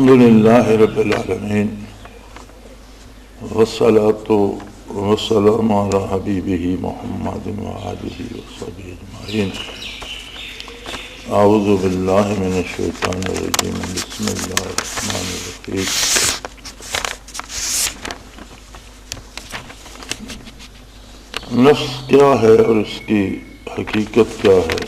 الحمد للہ رب العالمین والصلاة والسلام علی حبیبہ محمد وآلہ وصحبہ اجمعین. اعوذ باللہ من الشیطان الرجیم. بسم اللہ الرحمن الرحیم. نفس کیا ہے اور اس کی حقیقت کیا ہے؟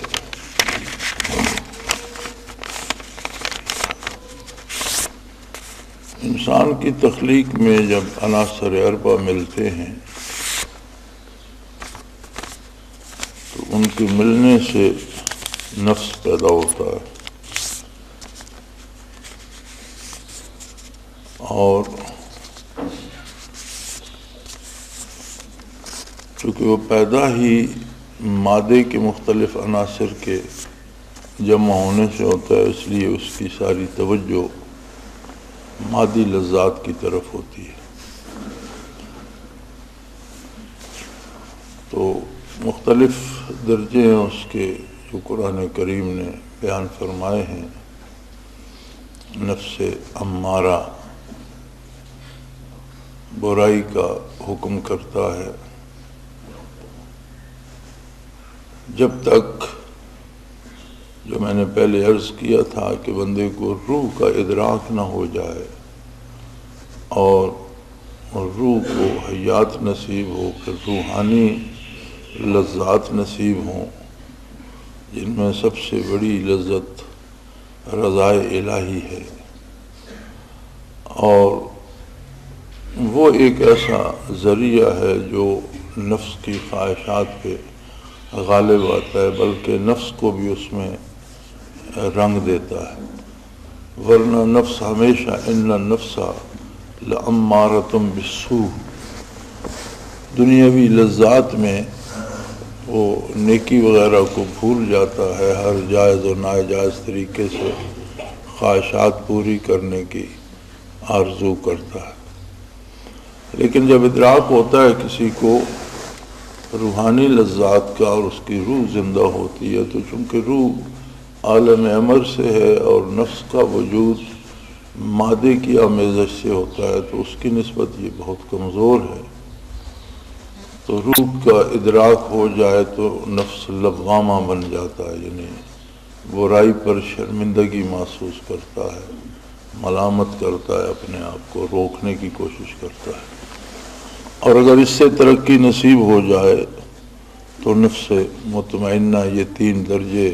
انسان کی تخلیق میں جب عناصر اربع ملتے ہیں تو ان کے ملنے سے نفس پیدا ہوتا ہے، اور چونکہ وہ پیدا ہی مادے کے مختلف عناصر کے جمع ہونے سے ہوتا ہے، اس لیے اس کی ساری توجہ مادی لذات کی طرف ہوتی ہے. تو مختلف درجے ہیں اس کے جو قرآن کریم نے بیان فرمائے ہیں. نفس امارہ برائی کا حکم کرتا ہے جب تک، جو میں نے پہلے عرض کیا تھا کہ بندے کو روح کا ادراک نہ ہو جائے اور روح کو حیات نصیب ہو، پھر روحانی لذات نصیب ہوں، جن میں سب سے بڑی لذت رضائے الہی ہے. اور وہ ایک ایسا ذریعہ ہے جو نفس کی خواہشات پہ غالب آتا ہے، بلکہ نفس کو بھی اس میں رنگ دیتا ہے. ورنہ نفس ہمیشہ ان النفس لامارۃ بالسوء، دنیاوی لذات میں وہ نیکی وغیرہ کو بھول جاتا ہے، ہر جائز و ناجائز طریقے سے خواہشات پوری کرنے کی آرزو کرتا ہے. لیکن جب ادراک ہوتا ہے کسی کو روحانی لذات کا اور اس کی روح زندہ ہوتی ہے، تو چونکہ روح عالم امر سے ہے اور نفس کا وجود مادے کی آمیزش سے ہوتا ہے، تو اس کی نسبت یہ بہت کمزور ہے. تو روح کا ادراک ہو جائے تو نفس لوامہ بن جاتا ہے، یعنی برائی پر شرمندگی محسوس کرتا ہے، ملامت کرتا ہے، اپنے آپ کو روکنے کی کوشش کرتا ہے. اور اگر اس سے ترقی نصیب ہو جائے تو نفس مطمئنہ، یہ 3 درجے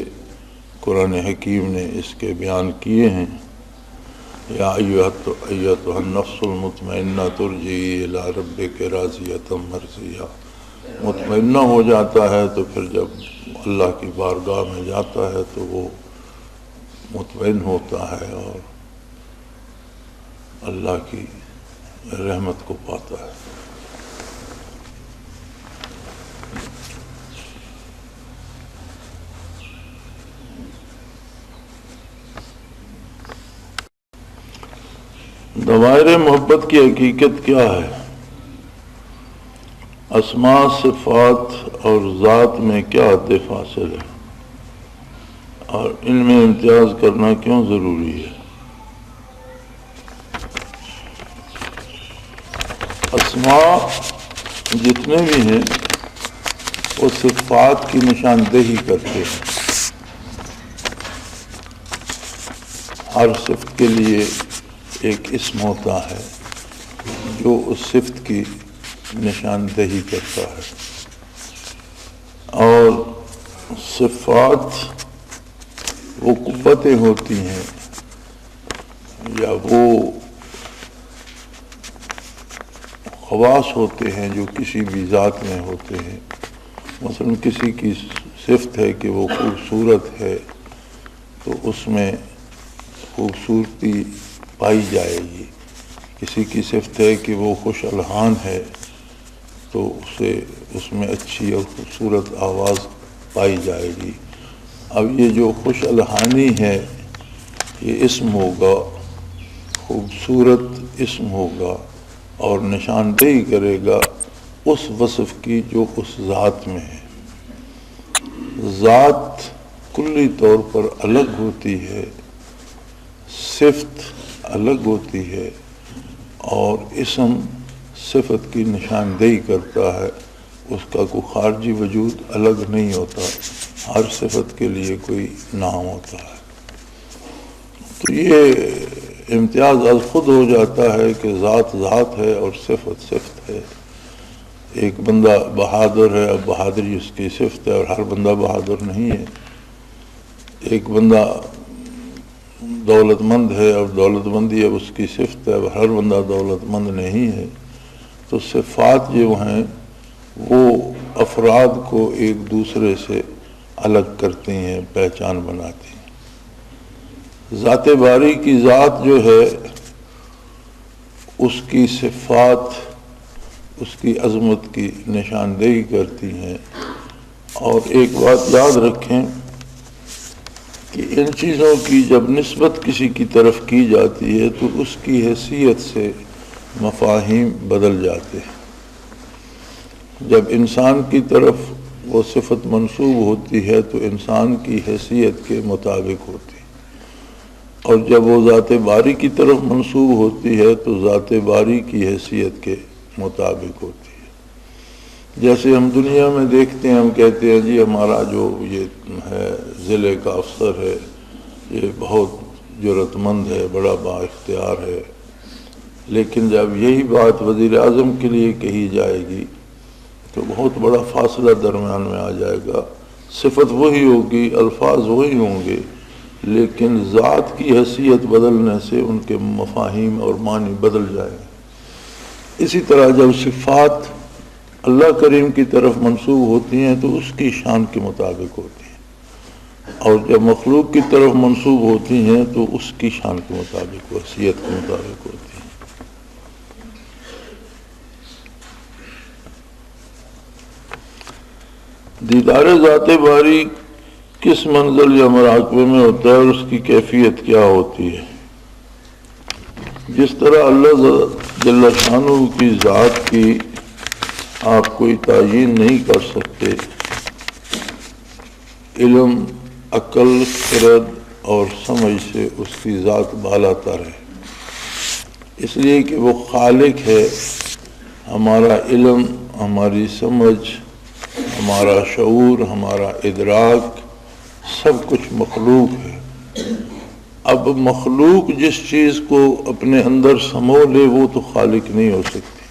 قرآن حکیم نے اس کے بیان کیے ہیں. یا ایتھا النفس المطمئنہ ترجعی الی ربک راضیۃ مرضیہ. مطمئنہ ہو جاتا ہے تو پھر جب اللہ کی بارگاہ میں جاتا ہے تو وہ مطمئن ہوتا ہے اور اللہ کی رحمت کو پاتا ہے. دوائر محبت کی حقیقت کیا ہے؟ اسماء، صفات اور ذات میں کیا حد فاصل ہے، اور ان میں امتیاز کرنا کیوں ضروری ہے؟ اسماء جتنے بھی ہیں وہ صفات کی نشاندہی کرتے ہیں. ہر صفت کے لیے ایک اسم ہوتا ہے جو اس صفت کی نشاندہی کرتا ہے، اور صفات وہ قوتیں ہوتی ہیں یا وہ خواص ہوتے ہیں جو کسی بھی ذات میں ہوتے ہیں. مثلا کسی کی صفت ہے کہ وہ خوبصورت ہے تو اس میں خوبصورتی پائی جائے گی. کسی کی صفت ہے کہ وہ خوش الحان ہے تو اس میں اچھی اور خوبصورت آواز پائی جائے گی. اب یہ جو خوش الحانی ہے یہ اسم ہوگا، خوبصورت اسم ہوگا اور نشاندہی کرے گا اس وصف کی جو اس ذات میں ہے. ذات کلی طور پر الگ ہوتی ہے، صفت الگ ہوتی ہے اور اسم صفت کی نشاندہی کرتا ہے، اس کا کوئی خارجی وجود الگ نہیں ہوتا، ہر صفت کے لیے کوئی نام ہوتا ہے۔ تو یہ امتیاز از خود ہو جاتا ہے کہ ذات ذات ہے اور صفت صفت ہے۔ ایک بندہ بہادر ہے، اب بہادری اس کی صفت ہے اور ہر بندہ بہادر نہیں ہے۔ ایک بندہ دولت مند ہے اور دولت مندی اب اس کی صفت ہے، اب ہر بندہ دولت مند نہیں ہے۔ تو صفات جو ہیں وہ افراد کو ایک دوسرے سے الگ کرتی ہیں، پہچان بناتی ہیں۔ ذات باری کی ذات جو ہے اس کی صفات اس کی عظمت کی نشاندہی کرتی ہیں۔ اور ایک بات یاد رکھیں کہ ان چیزوں کی جب نسبت کسی کی طرف کی جاتی ہے تو اس کی حیثیت سے مفاہیم بدل جاتے ہیں۔ جب انسان کی طرف وہ صفت منسوب ہوتی ہے تو انسان کی حیثیت کے مطابق ہوتی ہے، اور جب وہ ذات باری کی طرف منسوب ہوتی ہے تو ذات باری کی حیثیت کے مطابق ہوتی ہے۔ جیسے ہم دنیا میں دیکھتے ہیں، ہم کہتے ہیں جی ہمارا جو یہ ہے ضلع کا افسر ہے یہ بہت جرأت مند ہے، بڑا با اختیار ہے، لیکن جب یہی بات وزیر اعظم کے لیے کہی جائے گی تو بہت بڑا فاصلہ درمیان میں آ جائے گا۔ صفت وہی ہوگی، الفاظ وہی ہوں گے، لیکن ذات کی حیثیت بدلنے سے ان کے مفاہیم اور معنی بدل جائیں گے۔ اسی طرح جب صفات اللہ کریم کی طرف منسوب ہوتی ہیں تو اس کی شان کے مطابق ہوتی ہیں، اور جب مخلوق کی طرف منسوب ہوتی ہیں تو اس کی شان کے مطابق، حیثیت کے مطابق ہوتی ہیں۔ دیدار ذات باری کس منزل یا مراقبے میں ہوتا ہے اور اس کی کیفیت کیا ہوتی ہے؟ جس طرح اللہ جل شانہ کی ذات کی آپ کوئی تعیین نہیں کر سکتے، علم، عقل، خرد اور سمجھ سے اس کی ذات بالا تر ہے، اس لیے کہ وہ خالق ہے۔ ہمارا علم، ہماری سمجھ، ہمارا شعور، ہمارا ادراک سب کچھ مخلوق ہے۔ اب مخلوق جس چیز کو اپنے اندر سمو لے وہ تو خالق نہیں ہو سکتی،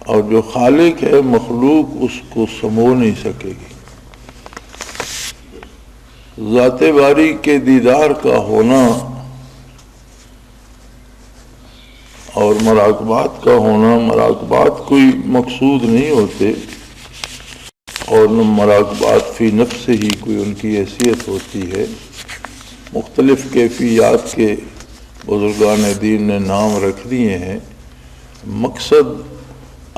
اور جو خالق ہے مخلوق اس کو سمو نہیں سکے گی۔ ذات باری کے دیدار کا ہونا اور مراقبات کا ہونا، مراقبات کوئی مقصود نہیں ہوتے، اور مراقبات فی نفس ہی کوئی ان کی حیثیت ہوتی ہے۔ مختلف کیفیات کے بزرگان دین نے نام رکھ دیے ہیں، مقصد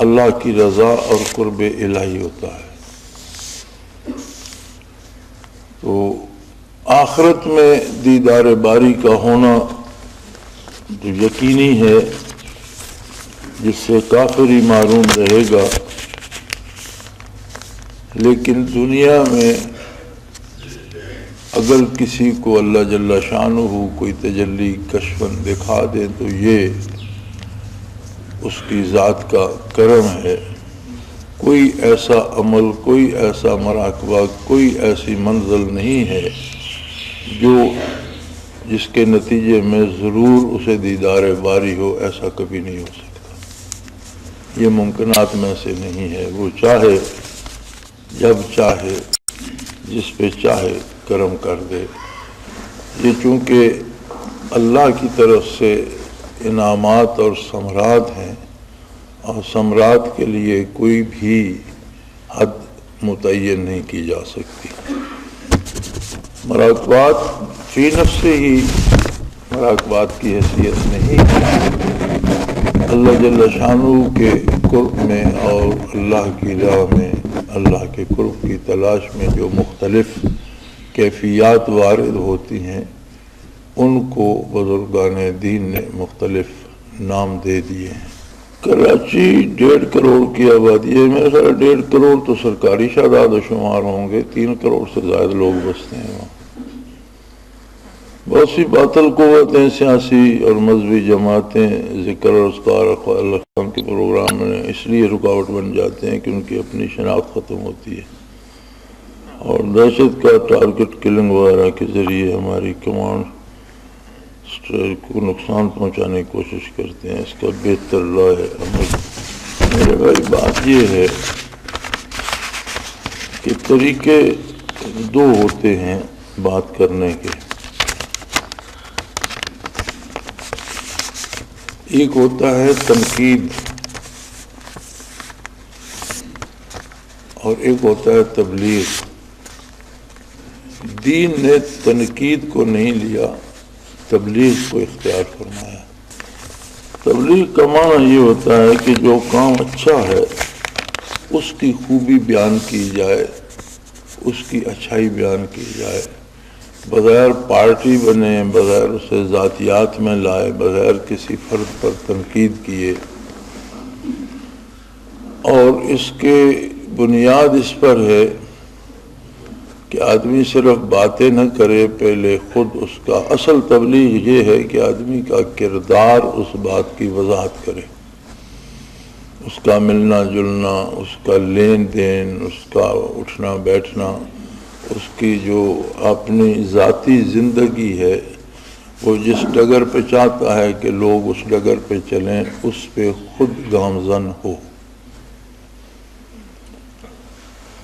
اللہ کی رضا اور قرب الہی ہوتا ہے۔ تو آخرت میں دیدار باری کا ہونا جو یقینی ہے، جس سے کافر ہی معروم رہے گا، لیکن دنیا میں اگر کسی کو اللہ جل شانہ کوئی تجلی کشفاً دکھا دے تو یہ اس کی ذات کا کرم ہے۔ کوئی ایسا عمل، کوئی ایسا مراقبہ، کوئی ایسی منزل نہیں ہے جس کے نتیجے میں ضرور اسے دیدار باری ہو، ایسا کبھی نہیں ہو سکتا۔ یہ ممکنات میں سے نہیں ہے۔ وہ چاہے جب چاہے جس پہ چاہے کرم کر دے۔ یہ چونکہ اللہ کی طرف سے انعامات اور ثمرات ہیں، اور ثمرات کے لیے کوئی بھی حد متعین نہیں کی جا سکتی۔ مراقبات فی نفس سے ہی مراقبات کی حیثیت نہیں ہے۔ اللہ جل شانہ کے قرب میں اور اللہ کی راہ میں، اللہ کے قرب کی تلاش میں جو مختلف کیفیات وارد ہوتی ہیں ان کو بزرگان دین نے مختلف نام دے دیے ہیں۔ کراچی 1.5 کروڑ کی آبادی ہے، میرا خیال 1.5 کروڑ تو سرکاری تعداد و شمار ہوں گے، 3 کروڑ سے زائد لوگ بستے ہیں وہاں۔ بہت سی باطل قوتیں، سیاسی اور مذہبی جماعتیں ذکر اور اذکار اقوال احکام کے پروگرام میں اس لیے رکاوٹ بن جاتے ہیں کہ ان کی اپنی شناخت ختم ہوتی ہے اور دہشت کا ٹارگٹ کلنگ وغیرہ کے ذریعے ہماری کمانڈ کو نقصان پہنچانے کی کوشش کرتے ہیں۔ اس کا بہتر راہ عمل، میرے بھائی، بات یہ ہے کہ طریقے دو ہوتے ہیں بات کرنے کے۔ ایک ہوتا ہے تنقید اور ایک ہوتا ہے تبلیغ۔ دین نے تنقید کو نہیں لیا، تبلیغ کو اختیار فرمایا۔ تبلیغ کا معنی یہ ہوتا ہے کہ جو کام اچھا ہے اس کی خوبی بیان کی جائے، اس کی اچھائی بیان کی جائے، بغیر پارٹی بنے، بغیر اسے ذاتیات میں لائے، بغیر کسی فرد پر تنقید کیے، اور اس کے بنیاد اس پر ہے کہ آدمی صرف باتیں نہ کرے، پہلے خود اس کا اصل تبلیغ یہ ہے کہ آدمی کا کردار اس بات کی وضاحت کرے، اس کا ملنا جلنا، اس کا لین دین، اس کا اٹھنا بیٹھنا، اس کی جو اپنی ذاتی زندگی ہے، وہ جس ڈگر پہ چاہتا ہے کہ لوگ اس ڈگر پہ چلیں، اس پہ خود گامزن ہو۔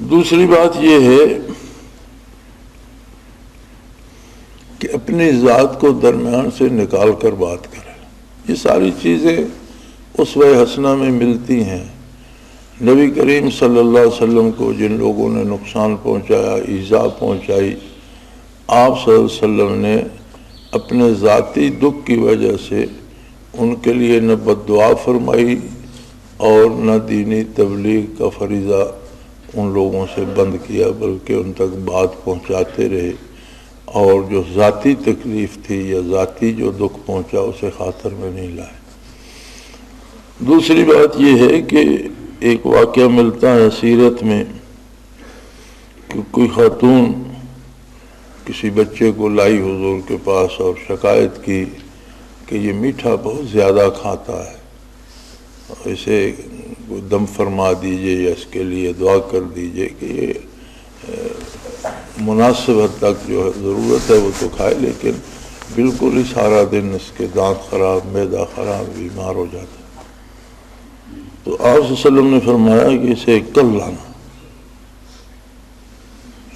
دوسری بات یہ ہے کہ اپنی ذات کو درمیان سے نکال کر بات کرے۔ یہ ساری چیزیں اسوہ حسنہ میں ملتی ہیں۔ نبی کریم صلی اللہ علیہ وسلم کو جن لوگوں نے نقصان پہنچایا، ایذا پہنچائی، آپ صلی اللہ علیہ وسلم نے اپنے ذاتی دکھ کی وجہ سے ان کے لیے نہ بد دعا فرمائی اور نہ دینی تبلیغ کا فریضہ ان لوگوں سے بند کیا، بلکہ ان تک بات پہنچاتے رہے، اور جو ذاتی تکلیف تھی یا ذاتی جو دکھ پہنچا اسے خاطر میں نہیں لائے۔ دوسری بات یہ ہے کہ ایک واقعہ ملتا ہے سیرت میں کہ کوئی خاتون کسی بچے کو لائی حضور کے پاس اور شکایت کی کہ یہ میٹھا بہت زیادہ کھاتا ہے، اسے دم فرما دیجئے یا اس کے لیے دعا کر دیجئے کہ یہ مناسب حد تک جو ہے ضرورت ہے وہ تو کھائے، لیکن بالکل ہی سارا دن اس کے دانت خراب، معدہ خراب، بیمار ہو جاتا ہے۔ تو آپ صلی اللہ علیہ وسلم نے فرمایا کہ اسے کل لانا۔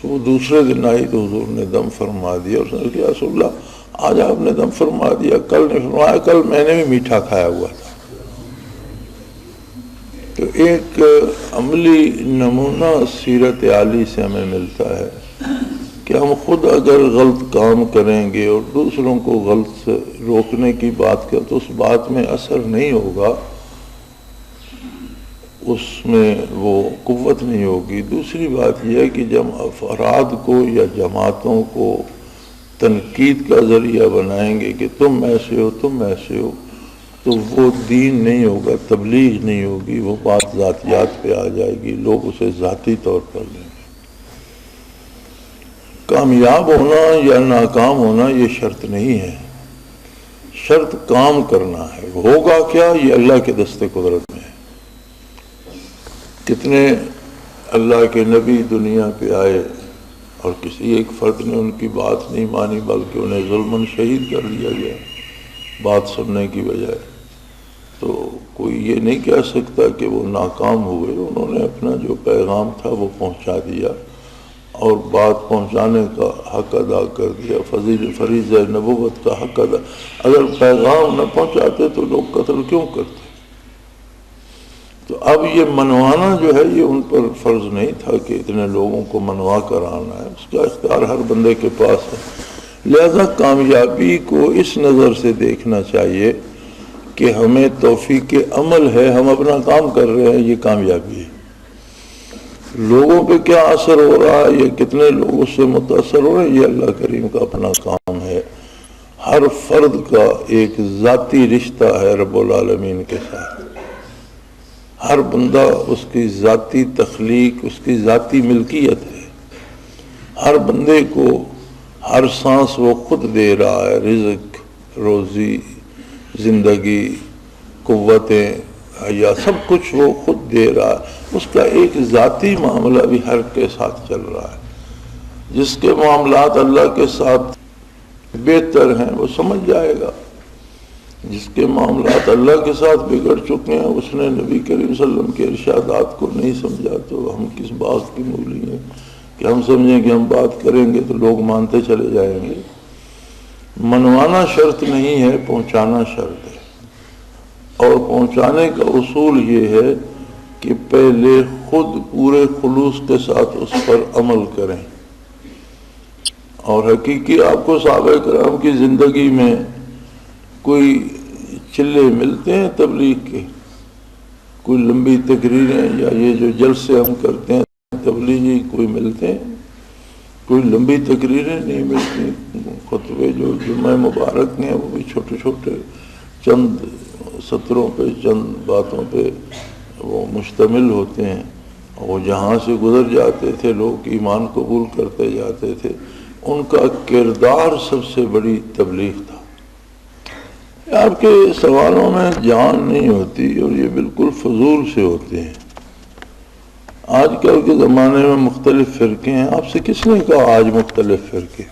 تو وہ دوسرے دن آئی تو حضور نے دم فرما دیا، اور اس نے کہا رسول اللہ آج آپ نے دم فرما دیا، کل نے فرمایا کل میں نے بھی میٹھا کھایا ہوا تھا۔ تو ایک عملی نمونہ سیرت عالی سے ہمیں ملتا ہے کہ ہم خود اگر غلط کام کریں گے اور دوسروں کو غلط سے روکنے کی بات کریں تو اس بات میں اثر نہیں ہوگا، اس میں وہ قوت نہیں ہوگی۔ دوسری بات یہ ہے کہ جب افراد کو یا جماعتوں کو تنقید کا ذریعہ بنائیں گے کہ تم ایسے ہو، تم ایسے ہو، تو وہ دین نہیں ہوگا، تبلیغ نہیں ہوگی، وہ بات ذاتیات پہ آ جائے گی، لوگ اسے ذاتی طور پر لیں گے۔ کامیاب ہونا یا ناکام ہونا یہ شرط نہیں ہے، شرط کام کرنا ہے۔ ہوگا کیا، یہ اللہ کے دست قدرت میں ہے۔ کتنے اللہ کے نبی دنیا پہ آئے اور کسی ایک فرد نے ان کی بات نہیں مانی، بلکہ انہیں ظلماً شہید کر دیا گیا بات سننے کی بجائے۔ تو کوئی یہ نہیں کہہ سکتا کہ وہ ناکام ہوئے، انہوں نے اپنا جو پیغام تھا وہ پہنچا دیا اور بات پہنچانے کا حق ادا کر دیا، فریضہ نبوت کا حق ادا۔ اگر پیغام نہ پہنچاتے تو لوگ قتل کیوں کرتے؟ تو اب یہ منوانا جو ہے یہ ان پر فرض نہیں تھا کہ اتنے لوگوں کو منوا کر آنا ہے، اس کا اختیار ہر بندے کے پاس ہے۔ لہذا کامیابی کو اس نظر سے دیکھنا چاہیے کہ ہمیں توفیق عمل ہے، ہم اپنا کام کر رہے ہیں، یہ کامیابی ہے۔ لوگوں پہ کیا اثر ہو رہا ہے یا کتنے لوگ اس سے متاثر ہو رہے ہیں، یہ اللہ کریم کا اپنا کام ہے۔ ہر فرد کا ایک ذاتی رشتہ ہے رب العالمین کے ساتھ، ہر بندہ اس کی ذاتی تخلیق، اس کی ذاتی ملکیت ہے۔ ہر بندے کو ہر سانس وہ خود دے رہا ہے، رزق، روزی، زندگی، قوتیں یا سب کچھ وہ خود دے رہا ہے۔ اس کا ایک ذاتی معاملہ بھی ہر کے ساتھ چل رہا ہے۔ جس کے معاملات اللہ کے ساتھ بہتر ہیں وہ سمجھ جائے گا، جس کے معاملات اللہ کے ساتھ بگڑ چکے ہیں اس نے نبی کریم صلی اللہ علیہ وسلم کے ارشادات کو نہیں سمجھا، تو ہم کس بات کی مولی ہیں کہ ہم سمجھیں کہ ہم بات کریں گے تو لوگ مانتے چلے جائیں گے۔ منوانا شرط نہیں ہے، پہنچانا شرط ہے، اور پہنچانے کا اصول یہ ہے کہ پہلے خود پورے خلوص کے ساتھ اس پر عمل کریں۔ اور حقیقی آپ کو صحابہ کرام کی زندگی میں کوئی چلے ملتے ہیں تبلیغ کے، کوئی لمبی تقریریں یا یہ جو جلسے ہم کرتے ہیں تبلیغی کوئی ملتے ہیں؟ کوئی لمبی تقریریں نہیں ملتی۔ خطبے جو جمعہ مبارک ہیں وہ بھی چھوٹے چھوٹے چند سطروں پہ، چند باتوں پہ وہ مشتمل ہوتے ہیں، وہ جہاں سے گزر جاتے تھے لوگ ایمان قبول کرتے جاتے تھے۔ ان کا کردار سب سے بڑی تبلیغ تھا۔ آپ کے سوالوں میں جان نہیں ہوتی اور یہ بالکل فضول سے ہوتے ہیں۔ آج کل کے زمانے میں مختلف فرقے ہیں، آپ سے کس نے کہا آج مختلف فرقے؟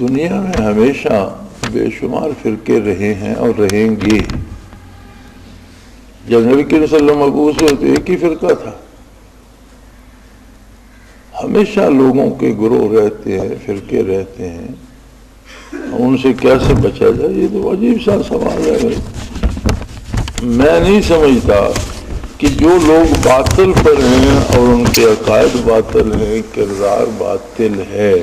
دنیا میں ہمیشہ بے شمار فرقے رہے ہیں اور رہیں گے۔ جب نبی کریم صلی اللہ علیہ وسلم مبعوث ہوئے تو ایک ہی فرقہ تھا۔ ہمیشہ لوگوں کے گروہ رہتے ہیں، فرقے رہتے ہیں، ان سے کیسے بچا جائے؟ یہ تو عجیب سا سوال ہے۔ میں نہیں سمجھتا کہ جو لوگ باطل پر ہیں اور ان کے عقائد باطل ہیں، کردار باطل ہے،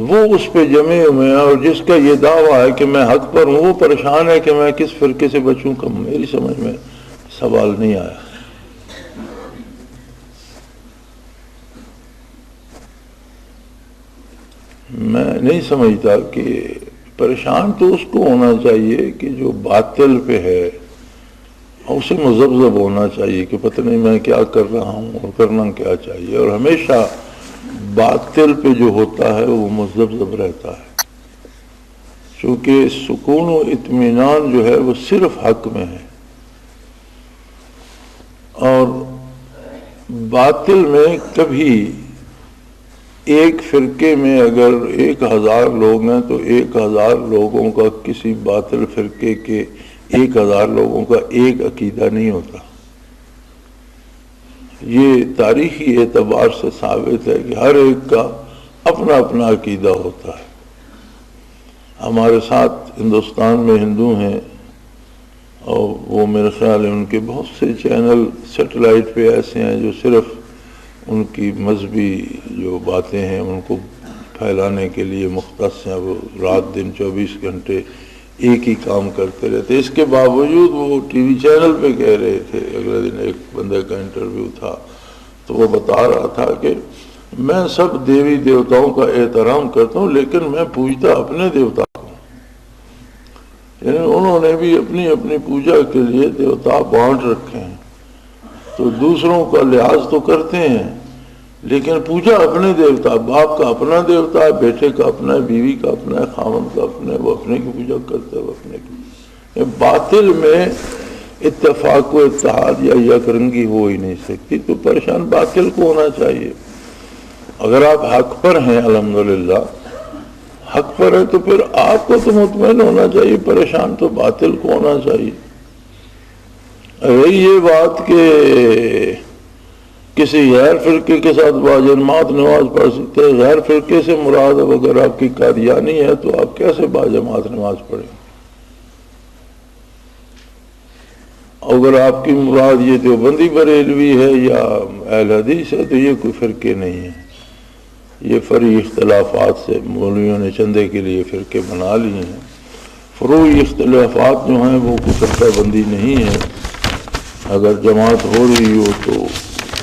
وہ اس پہ جمے ہوئے ہیں، اور جس کا یہ دعویٰ ہے کہ میں حق پر ہوں وہ پریشان ہے کہ میں کس فرقے سے بچوں کا میری سمجھ میں سوال نہیں آیا۔ میں نہیں سمجھتا کہ پریشان تو اس کو ہونا چاہیے کہ جو باطل پہ ہے، اسے مذبذب ہونا چاہیے کہ پتہ نہیں میں کیا کر رہا ہوں اور کرنا کیا چاہیے، اور ہمیشہ باطل پہ جو ہوتا ہے وہ مذبذب رہتا ہے، چونکہ سکون و اطمینان جو ہے وہ صرف حق میں ہے۔ اور باطل میں کبھی ایک فرقے میں اگر 1000 لوگ ہیں تو 1000 لوگوں کا کسی باطل فرقے کے 1000 لوگوں کا ایک عقیدہ نہیں ہوتا۔ یہ تاریخی اعتبار سے ثابت ہے کہ ہر ایک کا اپنا اپنا عقیدہ ہوتا ہے۔ ہمارے ساتھ ہندوستان میں ہندو ہیں، اور وہ میرے خیال ہے ان کے بہت سے چینل سیٹلائٹ پہ ایسے ہیں جو صرف ان کی مذہبی جو باتیں ہیں ان کو پھیلانے کے لیے مختص ہیں۔ وہ رات دن 24 گھنٹے ایک ہی کام کرتے رہتے۔ اس کے باوجود وہ ٹی وی چینل پہ کہہ رہے تھے، اگلے دن ایک بندے کا انٹرویو تھا تو وہ بتا رہا تھا کہ میں سب دیوی دیوتاؤں کا احترام کرتا ہوں لیکن میں پوجتا اپنے دیوتا کو، یعنی انہوں نے بھی اپنی اپنی پوجا کے لیے دیوتا بانٹ رکھے ہیں، تو دوسروں کا لحاظ تو کرتے ہیں لیکن پوجا اپنے دیوتا، باپ کا اپنا دیوتا ہے، بیٹے کا اپنا ہے، بیوی کا اپنا ہے، خاوند کا اپنا ہے، وہ اپنے کی پوجا کرتا ہے، وہ اپنے کی۔ باطل میں اتفاق و اتحاد یا یک رنگی ہو ہی نہیں سکتی، تو پریشان باطل کو ہونا چاہیے۔ اگر آپ حق پر ہیں، الحمدللہ حق پر ہے، تو پھر آپ کو تو مطمئن ہونا چاہیے، پریشان تو باطل کو ہونا چاہیے۔ رہی یہ بات کہ کسی غیر فرقے کے ساتھ باجماعت نماز پڑھ سکتے ہیں، غیر فرقے سے مراد اب اگر آپ کی قادیانی ہے تو آپ کیسے باجماعت نماز پڑھیں؟ اگر آپ کی مراد یہ دیوبندی بریلوی ہے یا اہل حدیث ہے تو یہ کوئی فرقے نہیں ہے، یہ فرعی اختلافات سے مولویوں نے چندے کے لیے فرقے بنا لیے ہیں۔ فروعی اختلافات جو ہیں وہ کوئی فرقہ بندی نہیں ہے۔ اگر جماعت ہو رہی ہو تو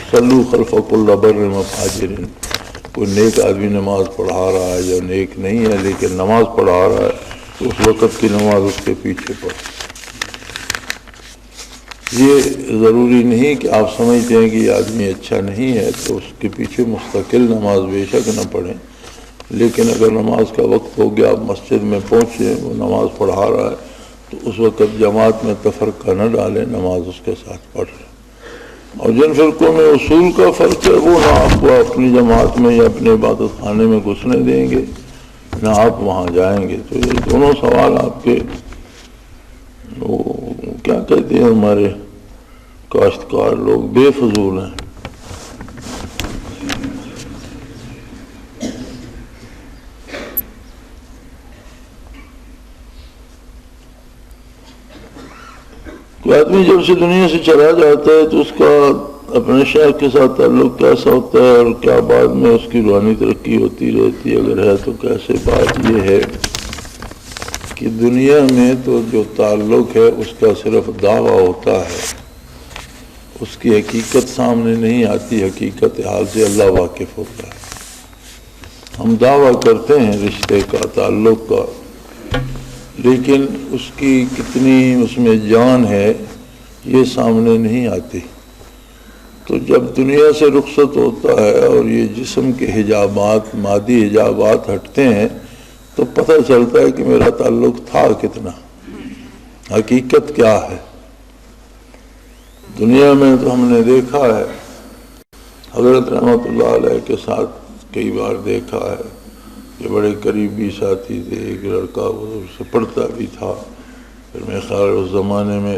صلو خلف کل بر و فاجر، کوئی نیک آدمی نماز پڑھا رہا ہے یا نیک نہیں ہے لیکن نماز پڑھا رہا ہے تو اس وقت کی نماز اس کے پیچھے پڑھ۔ یہ ضروری نہیں کہ آپ سمجھتے ہیں کہ یہ آدمی اچھا نہیں ہے تو اس کے پیچھے مستقل نماز بے شک نہ پڑھیں، لیکن اگر نماز کا وقت ہو گیا، آپ مسجد میں پہنچے، وہ نماز پڑھا رہا ہے تو اس وقت جماعت میں تفرقہ نہ ڈالیں، نماز اس کے ساتھ پڑھ لیں۔ اور جن فرقوں میں اصول کا فرق ہے وہ نہ آپ کو اپنی جماعت میں یا اپنے عبادت خانے میں گھسنے دیں گے نہ آپ وہاں جائیں گے۔ تو یہ دونوں سوال آپ کے وہ کیا کہتے ہیں ہمارے کاشتکار لوگ، بے فضول ہیں۔ کوئی آدمی جب سے دنیا سے چلا جاتا ہے تو اس کا اپنے شہر کے ساتھ تعلق کیسا ہوتا ہے اور کیا بعد میں اس کی روحانی ترقی ہوتی رہتی ہے، اگر ہے تو کیسے؟ بات یہ ہے کہ دنیا میں تو جو تعلق ہے اس کا صرف دعویٰ ہوتا ہے، اس کی حقیقت سامنے نہیں آتی، حقیقت حال سے اللہ واقف ہوتا ہے۔ ہم دعویٰ کرتے ہیں رشتے کا، تعلق کا، لیکن اس کی کتنی اس میں جان ہے یہ سامنے نہیں آتی۔ تو جب دنیا سے رخصت ہوتا ہے اور یہ جسم کے حجابات، مادی حجابات ہٹتے ہیں تو پتہ چلتا ہے کہ میرا تعلق تھا کتنا، حقیقت کیا ہے۔ دنیا میں تو ہم نے دیکھا ہے، حضرت رحمت اللہ علیہ کے ساتھ کئی بار دیکھا ہے کہ بڑے قریبی ساتھی تھے، ایک لڑکا وہ اس سے پڑھتا بھی تھا، پھر میرے خیال اس زمانے میں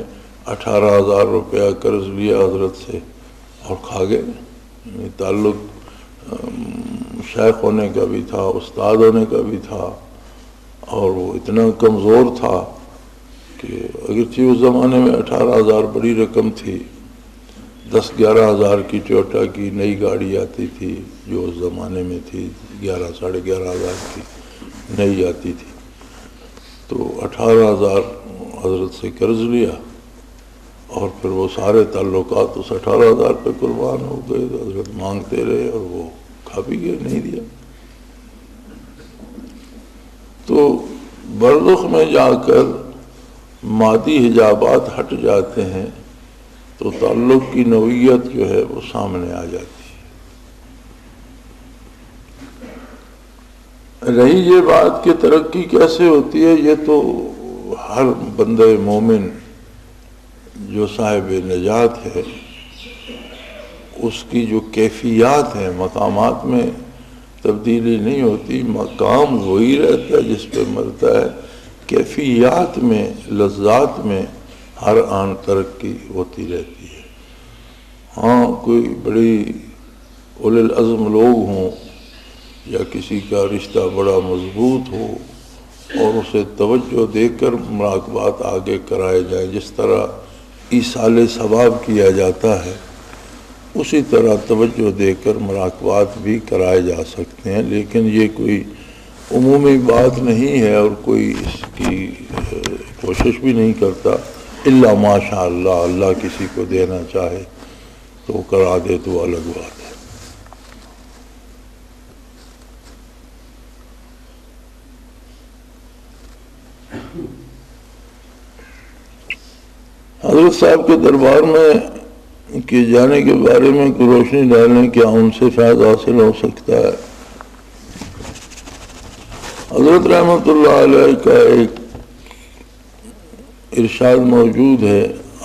18,000 روپیہ قرض لیا حضرت سے اور کھا گئے۔ تعلق شیخ ہونے کا بھی تھا، استاد ہونے کا بھی تھا، اور وہ اتنا کمزور تھا کہ اگرچہ اس زمانے میں 18,000 بڑی رقم تھی، 10-11,000 کی ٹویوٹا کی نئی گاڑی آتی تھی جو اس زمانے میں تھی، 11-11,500 کی نئی آتی تھی، تو 18,000 حضرت سے قرض لیا اور پھر وہ سارے تعلقات اس 18,000 پہ قربان ہو گئے۔ تو حضرت مانگتے رہے اور وہ کھا بھی گئے، نہیں دیا۔ تو برزخ میں جا کر مادی حجابات ہٹ جاتے ہیں تو تعلق کی نوعیت جو ہے وہ سامنے آ جاتی ہے۔ رہی یہ بات کہ ترقی کیسے ہوتی ہے، یہ تو ہر بندہ مومن جو صاحب نجات ہے اس کی جو کیفیات ہیں، مقامات میں تبدیلی نہیں ہوتی، مقام وہی رہتا ہے جس پہ مرتا ہے، کیفیات میں، لذات میں ہر آن ترقی ہوتی رہتی ہے۔ ہاں کوئی بڑی اولو العزم لوگ ہوں یا کسی کا رشتہ بڑا مضبوط ہو اور اسے توجہ دے کر مراقبات آگے کرائے جائیں، جس طرح ایصال ثواب کیا جاتا ہے اسی طرح توجہ دے کر مراقبات بھی کرائے جا سکتے ہیں، لیکن یہ کوئی عمومی بات نہیں ہے اور کوئی اس کی کوشش بھی نہیں کرتا، الا ماشاء اللہ، اللہ کسی کو دینا چاہے تو وہ کرا دے تو الگ بات ہے۔ حضرت صاحب کے دربار میں کیے جانے کے بارے میں کوئی روشنی ڈالیں، کیا ان سے فیض حاصل ہو سکتا ہے؟ حضرت رحمت اللہ علیہ کا ایک ارشاد موجود ہے،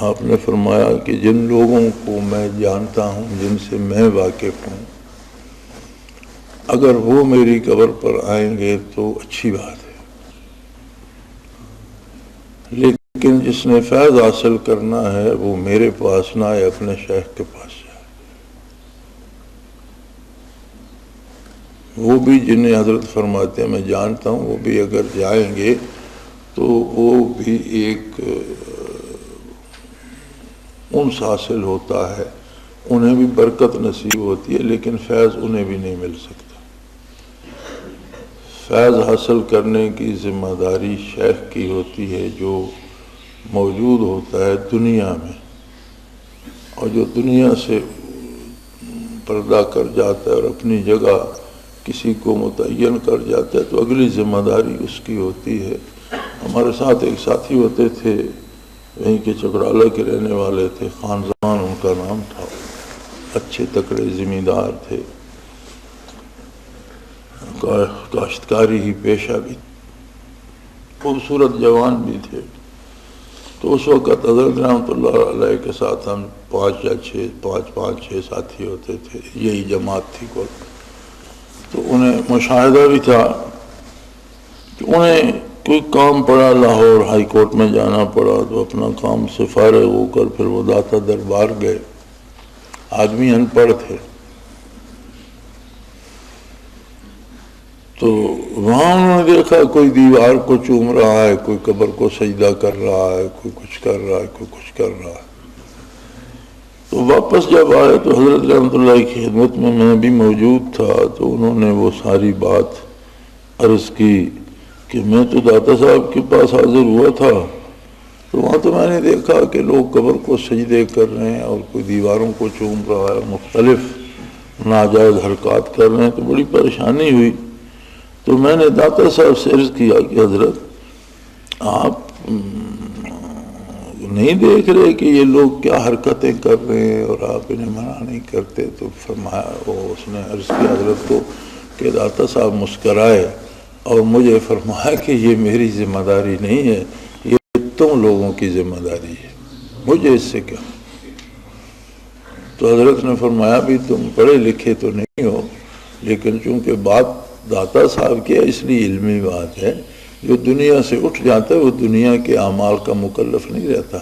آپ نے فرمایا کہ جن لوگوں کو میں جانتا ہوں، جن سے میں واقف ہوں، اگر وہ میری قبر پر آئیں گے تو اچھی بات ہے، لیکن جس نے فیض حاصل کرنا ہے وہ میرے پاس نہ آئے، اپنے شیخ کے پاس جائے۔ وہ بھی جنہیں حضرت فرماتے ہیں میں جانتا ہوں، وہ بھی اگر جائیں گے تو وہ بھی ایک انس حاصل ہوتا ہے، انہیں بھی برکت نصیب ہوتی ہے، لیکن فیض انہیں بھی نہیں مل سکتا۔ فیض حاصل کرنے کی ذمہ داری شیخ کی ہوتی ہے جو موجود ہوتا ہے دنیا میں، اور جو دنیا سے پردہ کر جاتا ہے اور اپنی جگہ کسی کو متعین کر جاتا ہے تو اگلی ذمہ داری اس کی ہوتی ہے۔ ہمارے ساتھ ایک ساتھی ہوتے تھے وہیں کے چکرالہ کے رہنے والے تھے، خان زمان ان کا نام تھا، اچھے تکڑے زمیندار تھے، کاشتکاری ہی پیشہ بھی، خوبصورت جوان بھی تھے۔ تو اس وقت حضرت رحمۃ اللہ علیہ کے ساتھ ہم پانچ چھ ساتھی ہوتے تھے، یہی جماعت تھی کل۔ تو انہیں مشاہدہ بھی تھا کہ انہیں کوئی کام پڑا، لاہور ہائی کورٹ میں جانا پڑا، تو اپنا کام سے فارغ ہو کر پھر وہ داتا دربار گئے۔ آدمی ان پڑھ تھے، تو وہاں انہوں نے دیکھا کوئی دیوار کو چوم رہا ہے، کوئی قبر کو سجدہ کر رہا ہے، کوئی کچھ کر رہا ہے، کوئی کچھ کر رہا ہے۔ تو واپس جب آئے تو حضرت رحمۃ اللہ کی خدمت میں بھی موجود تھا، تو انہوں نے وہ ساری بات عرض کی کہ میں تو داتا صاحب کے پاس حاضر ہوا تھا، تو وہاں تو میں نے دیکھا کہ لوگ قبر کو سجدے کر رہے ہیں اور کوئی دیواروں کو چوم رہا ہے، مختلف ناجائز حرکات کر رہے ہیں، تو بڑی پریشانی ہوئی۔ تو میں نے داتا صاحب سے عرض کیا کہ حضرت آپ نہیں دیکھ رہے کہ یہ لوگ کیا حرکتیں کر رہے ہیں اور آپ انہیں منع نہیں کرتے؟ تو فرمایا، اس نے عرض کیا حضرت کو کہ داتا صاحب مسکرائے اور مجھے فرمایا کہ یہ میری ذمہ داری نہیں ہے، یہ تم لوگوں کی ذمہ داری ہے، مجھے اس سے کیا۔ تو حضرت نے فرمایا بھی تم پڑھے لکھے تو نہیں ہو، لیکن چونکہ بات داتا صاحب کی اس لیے علمی بات ہے، جو دنیا سے اٹھ جاتا ہے وہ دنیا کے اعمال کا مکلف نہیں رہتا،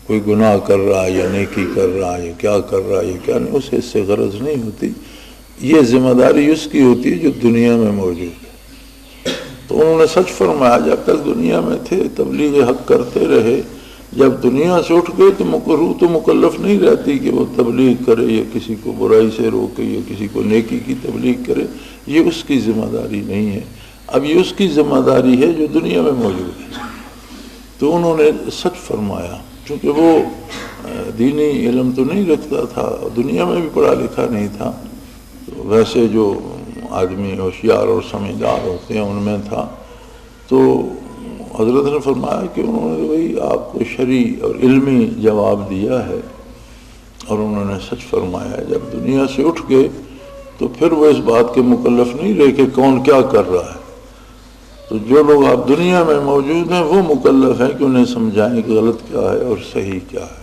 کوئی گناہ کر رہا ہے یا نیکی کر رہا ہے یا کیا کر رہا ہے یا کیا نہیں، اسے اس سے غرض نہیں ہوتی، یہ ذمہ داری اس کی ہوتی ہے جو دنیا میں موجود ہے۔ تو انہوں نے سچ فرمایا، جب تک دنیا میں تھے تبلیغ حق کرتے رہے، جب دنیا سے اٹھ گئے تو روح تو مکلف نہیں رہتی کہ وہ تبلیغ کرے یا کسی کو برائی سے روکے یا کسی کو نیکی کی تبلیغ کرے، یہ اس کی ذمہ داری نہیں ہے، اب یہ اس کی ذمہ داری ہے جو دنیا میں موجود ہے۔ تو انہوں نے سچ فرمایا، چونکہ وہ دینی علم تو نہیں رکھتا تھا، دنیا میں بھی پڑھا لکھا نہیں تھا، تو ویسے جو آدمی ہوشیار اور سمجھدار ہوتے ہیں ان میں تھا۔ تو حضرت نے فرمایا کہ انہوں نے وہی آپ کو شرعی اور علمی جواب دیا ہے، اور انہوں نے سچ فرمایا، جب دنیا سے اٹھ گئے تو پھر وہ اس بات کے مکلف نہیں رہے کہ کون کیا کر رہا ہے، تو جو لوگ آپ دنیا میں موجود ہیں وہ مکلف ہیں کہ انہیں سمجھائیں کہ غلط کیا ہے اور صحیح کیا ہے۔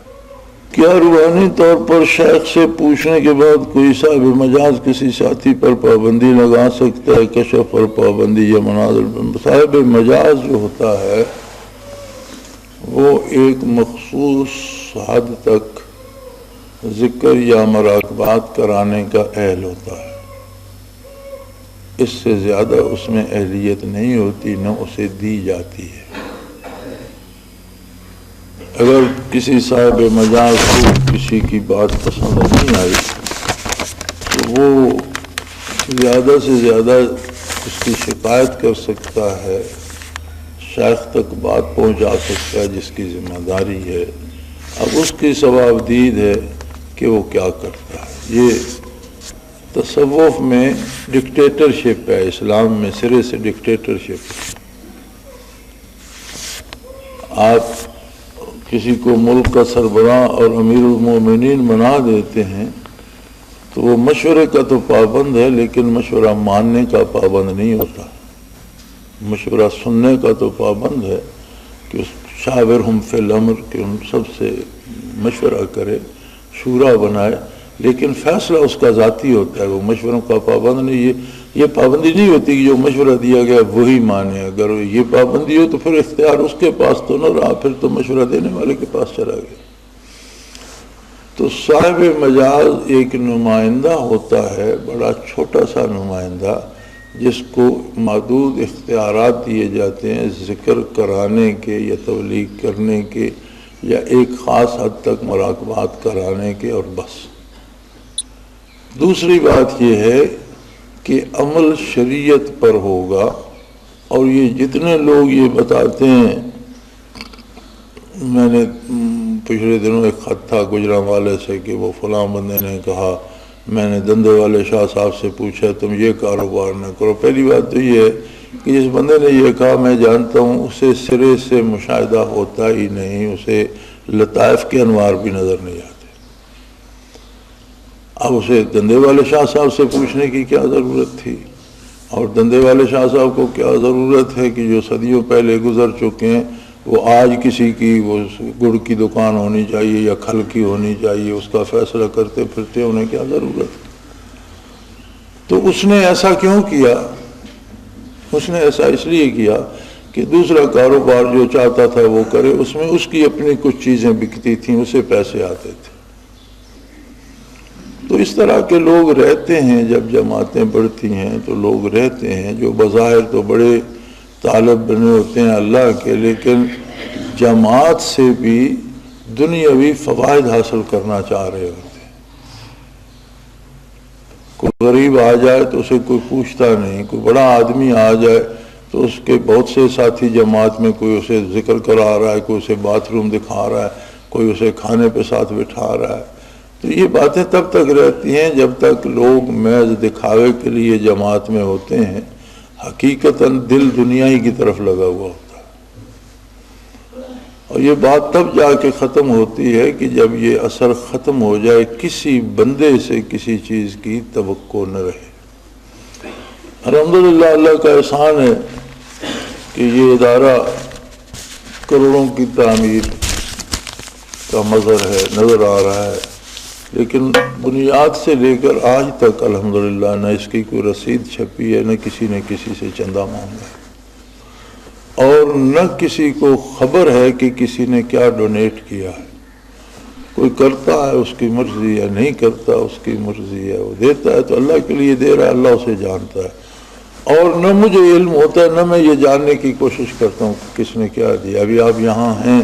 کیا روحانی طور پر شیخ سے پوچھنے کے بعد کوئی صاحب مجاز کسی ساتھی پر پابندی لگا سکتا ہے؟ کشف پر پابندی یا مناظر پر؟ صاحب مجاز جو ہوتا ہے وہ ایک مخصوص حد تک ذکر یا مراقبات کرانے کا اہل ہوتا ہے، اس سے زیادہ اس میں اہلیت نہیں ہوتی، نہ اسے دی جاتی ہے۔ اگر کسی صاحب مجاز کو کسی کی بات پسند نہیں آئی تو وہ زیادہ سے زیادہ اس کی شکایت کر سکتا ہے، شیخ تک بات پہنچا سکتا ہے جس کی ذمہ داری ہے، اب اس کی ثواب دید ہے کہ وہ کیا کرتا ہے۔ یہ تصوف میں ڈکٹیٹرشپ ہے، اسلام میں سرے سے ڈکٹیٹرشپ ہے۔ آپ کسی کو ملک کا سربراہ اور امیر المومنین بنا دیتے ہیں تو وہ مشورے کا تو پابند ہے، لیکن مشورہ ماننے کا پابند نہیں ہوتا، مشورہ سننے کا تو پابند ہے کہ شاورہم فی الامر، کہ ان سب سے مشورہ کرے، شورا بنائے، لیکن فیصلہ اس کا ذاتی ہوتا ہے، وہ مشوروں کا پابند نہیں۔ یہ پابندی نہیں ہوتی کہ جو مشورہ دیا گیا وہی مانے، اگر یہ پابندی ہو تو پھر اختیار اس کے پاس تو نہ رہا، پھر تو مشورہ دینے والے کے پاس چلا گیا۔ تو صاحب مجاز ایک نمائندہ ہوتا ہے، بڑا چھوٹا سا نمائندہ، جس کو محدود اختیارات دیے جاتے ہیں ذکر کرانے کے یا تبلیغ کرنے کے یا ایک خاص حد تک مراقبات کرانے کے، اور بس۔ دوسری بات یہ ہے کہ عمل شریعت پر ہوگا، اور یہ جتنے لوگ یہ بتاتے ہیں، میں نے پچھلے دنوں ایک خط تھا گجرانوالے سے کہ وہ فلاں بندے نے کہا میں نے دندے والے شاہ صاحب سے پوچھا تم یہ کاروبار نہ کرو. پہلی بات تو یہ ہے کہ جس بندے نے یہ کہا میں جانتا ہوں اسے سرے سے مشاہدہ ہوتا ہی نہیں, اسے لطائف کے انوار بھی نظر نہیں آتے. اب اسے دندے والے شاہ صاحب سے پوچھنے کی کیا ضرورت تھی, اور دندے والے شاہ صاحب کو کیا ضرورت ہے کہ جو صدیوں پہلے گزر چکے ہیں وہ آج کسی کی وہ گڑ کی دکان ہونی چاہیے یا کھل کی ہونی چاہیے اس کا فیصلہ کرتے پھرتے, انہیں کیا ضرورت ہے. تو اس نے ایسا کیوں کیا؟ اس نے ایسا اس لیے کیا کہ دوسرا کاروبار جو چاہتا تھا وہ کرے, اس میں اس کی اپنی کچھ چیزیں بکتی تھیں, اسے پیسے آتے تھے. تو اس طرح کے لوگ رہتے ہیں. جب جماعتیں بڑھتی ہیں تو لوگ رہتے ہیں جو بظاہر تو بڑے طالب بنے ہوتے ہیں اللہ کے, لیکن جماعت سے بھی دنیاوی فوائد حاصل کرنا چاہ رہے ہوتے ہیں. کوئی غریب آ جائے تو اسے کوئی پوچھتا نہیں, کوئی بڑا آدمی آ جائے تو اس کے بہت سے ساتھی جماعت میں کوئی اسے ذکر کرا رہا ہے, کوئی اسے باتھ روم دکھا رہا ہے, کوئی اسے کھانے پہ ساتھ بٹھا رہا ہے. تو یہ باتیں تب تک رہتی ہیں جب تک لوگ محض دکھاوے کے لیے جماعت میں ہوتے ہیں, حقیقتاً دل دنیا ہی کی طرف لگا ہوا ہوتا ہے. اور یہ بات تب جا کے ختم ہوتی ہے کہ جب یہ اثر ختم ہو جائے, کسی بندے سے کسی چیز کی توقع نہ رہے. الحمدللہ اللہ کا احسان ہے کہ یہ ادارہ کروڑوں کی تعمیر کا مظہر ہے, نظر آ رہا ہے, لیکن بنیاد سے لے کر آج تک الحمدللہ نہ اس کی کوئی رسید چھپی ہے, نہ کسی نے کسی سے چندہ مانگا ہے, اور نہ کسی کو خبر ہے کہ کسی نے کیا ڈونیٹ کیا ہے. کوئی کرتا ہے اس کی مرضی ہے, نہیں کرتا اس کی مرضی ہے, وہ دیتا ہے تو اللہ کے لیے دے رہا ہے, اللہ اسے جانتا ہے. اور نہ مجھے علم ہوتا ہے, نہ میں یہ جاننے کی کوشش کرتا ہوں کہ کس نے کیا دیا. ابھی آپ یہاں ہیں,